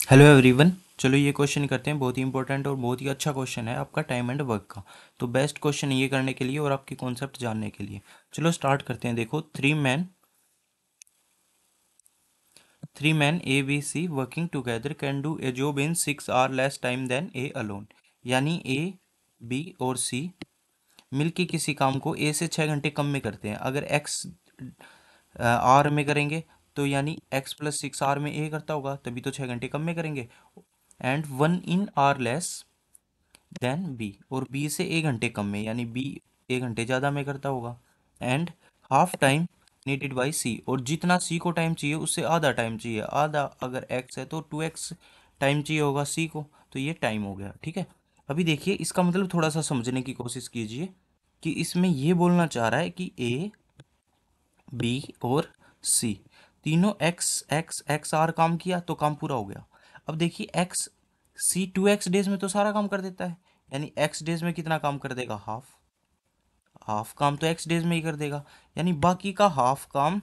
Hello everyone. चलो ये question करते हैं, बहुत ही इंपॉर्टेंट और बहुत ही अच्छा क्वेश्चन है आपका टाइम एंड वर्क का। तो बेस्ट क्वेश्चन ये करने के लिए और आपकी कॉन्सेप्ट जानने के लिए चलो स्टार्ट करते हैं। देखो, three man A B C working together can do a job in 6 hour less time than A alone. यानी ए, बी और सी मिलके किसी काम को ए से 6 घंटे कम में करते हैं। अगर एक्स आर में करेंगे तो यानी एक्स प्लस 6 आवर में ए करता होगा, तभी तो 6 घंटे कम में करेंगे। And 1 in hour less than B, और बी से 1 घंटे कम में, यानी बी 1 घंटे ज़्यादा में करता होगा। And half time needed by C, और जितना सी को टाइम चाहिए उससे आधा टाइम चाहिए। आधा अगर एक्स है तो 2x टाइम चाहिए होगा सी को, तो ये टाइम हो गया। ठीक है, अभी देखिए इसका मतलब थोड़ा सा समझने की कोशिश कीजिए कि इसमें ये बोलना चाह रहा है कि ए, बी और सी तीनों एक्स एक्स एक्स आर काम किया तो काम पूरा हो गया। अब देखिए एक्स, सी 2x डेज में तो सारा काम कर देता है, यानी एक्स डेज में कितना काम कर देगा, हाफ। हाफ काम तो एक्स डेज में ही कर देगा, यानी बाकी का हाफ काम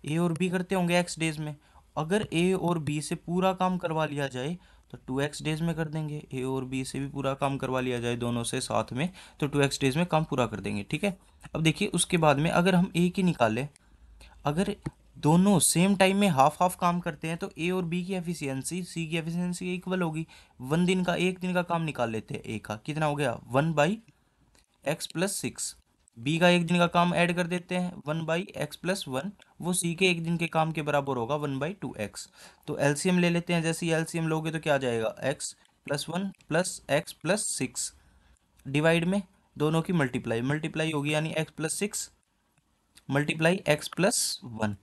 ए और बी करते होंगे एक्स डेज में। अगर ए और बी से पूरा काम करवा लिया जाए तो 2x डेज में कर देंगे। ए और बी से भी पूरा काम करवा लिया जाए दोनों से साथ में तो 2x डेज में काम पूरा कर देंगे। ठीक है, अब देखिए उसके बाद में अगर हम ए की निकालें, अगर दोनों सेम टाइम में हाफ हाफ काम करते हैं तो ए और बी की एफिशिएंसी सी की एफिशिएंसी इक्वल होगी। 1 दिन का, 1 दिन का काम निकाल लेते हैं ए का, कितना हो गया 1/x+6। बी का 1 दिन का काम ऐड कर देते हैं 1/x+1, वो सी के 1 दिन के काम के बराबर होगा 1/2x। तो एलसीएम ले लेते हैं, जैसे ही एलसीएम लोगे तो क्या आ जाएगा, x+1+x+6 डिवाइड में दोनों की मल्टीप्लाई मल्टीप्लाई होगी, यानी x+6 मल्टीप्लाई x+1।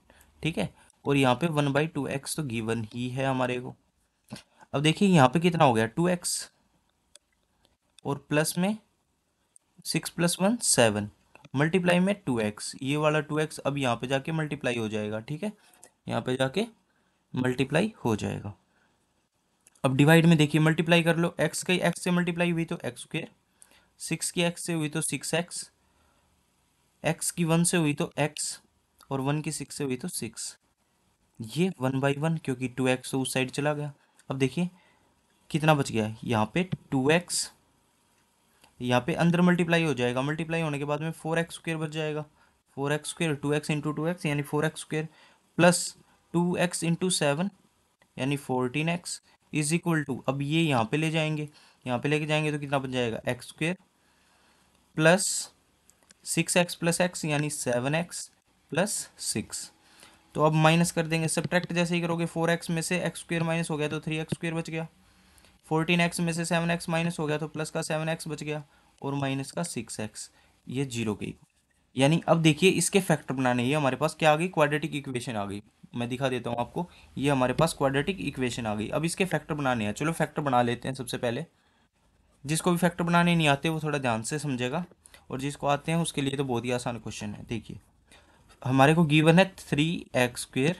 ठीक है, और यहाँ पे 1/2x तो गिवन ही है हमारे को। अब देखिए यहाँ पे कितना हो गया 2x, और प्लस में 6+1 7, मल्टीप्लाई में 2x, ये वाला 2x अब यहाँ पे जाके मल्टीप्लाई हो जाएगा। ठीक है, यहाँ पे जाके मल्टीप्लाई हो जाएगा। अब डिवाइड में देखिए मल्टीप्लाई कर लो, x की x से मल्टीप्लाई हुई तो x², 6 की x से हुई तो 6x, x की 1 से हुई तो x, और 1 की 6 से हुई तो 6। ये 1/1, क्योंकि 2x तो उस साइड चला गया। अब देखिए कितना बच गया है, यहाँ पे 2x, यहाँ पे अंदर मल्टीप्लाई हो जाएगा, मल्टीप्लाई होने के बाद में 4x² बच जाएगा। 4x², 2x×2x यानी 4x² प्लस 2x×7 यानी 14x इज इक्वल टू, अब ये यहाँ पे ले जाएंगे, यहाँ पे लेके जाएंगे तो कितना बच जाएगा, x² प्लस 6x+x यानी 7x+6। तो अब माइनस कर देंगे, सब्ट्रैक्ट जैसे ही करोगे, 4x में से x² माइनस हो गया तो 3x² बच गया, 14x में से 7x माइनस हो गया तो प्लस का 7x बच गया, और माइनस का 6x, ये जीरो की। यानी अब देखिए इसके फैक्टर बनाने, ये हमारे पास क्या आ गई, क्वाड्रेटिक इक्वेशन आ गई। मैं दिखा देता हूँ आपको, ये हमारे पास क्वाड्रेटिक इक्वेशन आ गई। अब इसके फैक्टर बनाने हैं, चलो फैक्टर बना लेते हैं सबसे पहले। जिसको भी फैक्टर बनाने नहीं आते वो थोड़ा ध्यान से समझेगा, और जिसको आते हैं उसके लिए तो बहुत ही आसान क्वेश्चन है। देखिए हमारे को गिवन है 3x²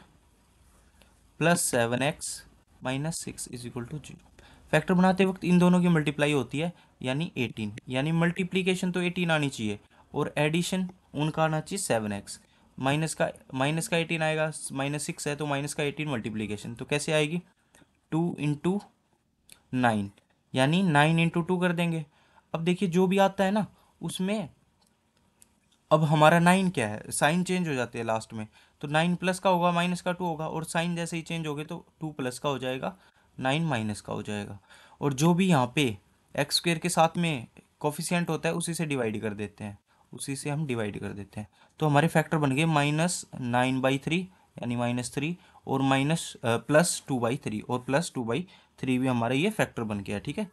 plus 7x-6 is equal to 0। Factor बनाते वक्त इन दोनों की मल्टीप्लाई होती है, यानी 18, यानी मल्टीप्लीकेशन तो 18 आनी चाहिए और एडिशन उनका आना चाहिए 7x। माइनस का 18 आएगा, -6 है तो माइनस का 18 मल्टीप्लीकेशन तो कैसे आएगी, 2 × 9, यानी 9 × 2 कर देंगे। अब देखिए जो भी आता है ना उसमें, अब हमारा 9 क्या है, साइन चेंज हो जाते हैं लास्ट में, तो 9 प्लस का होगा, माइनस का 2 होगा, और साइन जैसे ही चेंज हो गए तो 2 प्लस का हो जाएगा, 9 माइनस का हो जाएगा। और जो भी यहाँ पे x² के साथ में कोफिशिएंट होता है उसी से डिवाइड कर देते हैं, उसी से हम डिवाइड कर देते हैं। तो हमारे फैक्टर बन गए -9/3 यानी -3, और +2/3, और +2/3 भी हमारा ये फैक्टर बन गया। ठीक है,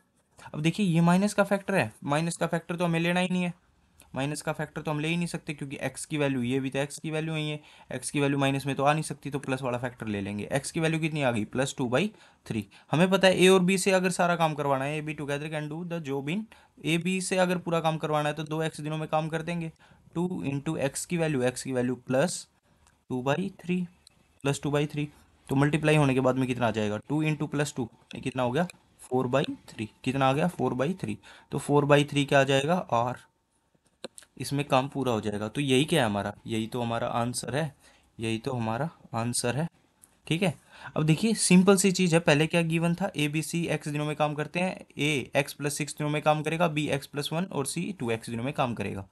अब देखिए ये माइनस का फैक्टर है, माइनस का फैक्टर तो हमें लेना ही नहीं है, माइनस का फैक्टर तो हम ले ही नहीं सकते, क्योंकि x की वैल्यू, ये भी तो x की वैल्यू ही है, x की वैल्यू माइनस में तो आ नहीं सकती, तो प्लस वाला फैक्टर ले लेंगे। x की वैल्यू कितनी आ गई, +2/3। हमें पता है ए और बी से अगर सारा काम करवाना है, A B together can do the job in, A B से अगर पूरा काम करवाना है तो 2x दिनों में काम कर देंगे। 2 × x की वैल्यू +2/3, +2/3, तो मल्टीप्लाई होने के बाद में कितना आ जाएगा, 2 × +2 कितना हो गया 4/3, कितना आ गया 4/3, तो 4/3 क्या आ जाएगा r, इसमें काम पूरा हो जाएगा। तो यही क्या है हमारा, यही तो हमारा आंसर है, यही तो हमारा आंसर है। ठीक है। अब देखिए सिंपल सी चीज़ है, पहले क्या गिवन था, ए बी सी एक्स दिनों में काम करते हैं, ए एक्स प्लस 6 दिनों में काम करेगा, बी एक्स प्लस 1 और सी 2x दिनों में काम करेगा।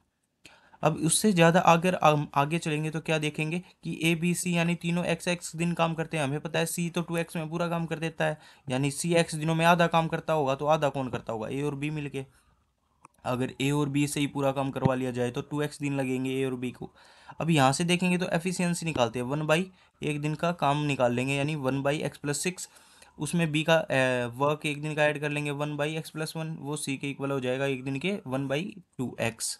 अब उससे ज़्यादा अगर हम आगे चलेंगे तो क्या देखेंगे कि ए बी सी यानी तीनों एक्स एक्स दिन काम करते हैं, हमें पता है सी तो 2x में पूरा काम कर देता है, यानी सी एक्स दिनों में आधा काम करता होगा, तो आधा कौन करता होगा, ए और बी मिलके। अगर ए और बी से ही पूरा काम करवा लिया जाए तो 2x दिन लगेंगे ए और बी को। अब यहाँ से देखेंगे तो एफिशिएंसी निकालते हैं, 1/, एक दिन का काम निकाल लेंगे यानी 1/x+6, उसमें बी का वर्क एक दिन का ऐड कर लेंगे 1/x+1, वो सी के इक्वल हो जाएगा एक दिन के 1/2x।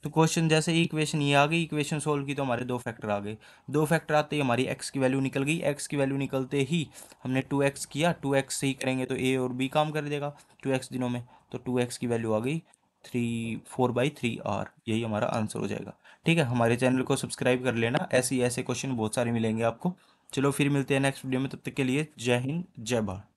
तो क्वेश्चन जैसे ही इक्वेशन ये आ गई, इक्वेशन सोल्व की तो हमारे दो फैक्टर आ गए, दो फैक्टर आते ही हमारी एक्स की वैल्यू निकल गई, एक्स की वैल्यू निकलते ही हमने 2x किया, 2x से ही करेंगे तो ए और बी काम कर देगा 2x दिनों में, तो 2x की वैल्यू आ गई 4/3r, यही हमारा आंसर हो जाएगा। ठीक है, हमारे चैनल को सब्सक्राइब कर लेना, ऐसे क्वेश्चन बहुत सारे मिलेंगे आपको। चलो फिर मिलते हैं नेक्स्ट वीडियो में, तब तक के लिए जय हिंद जय भारत।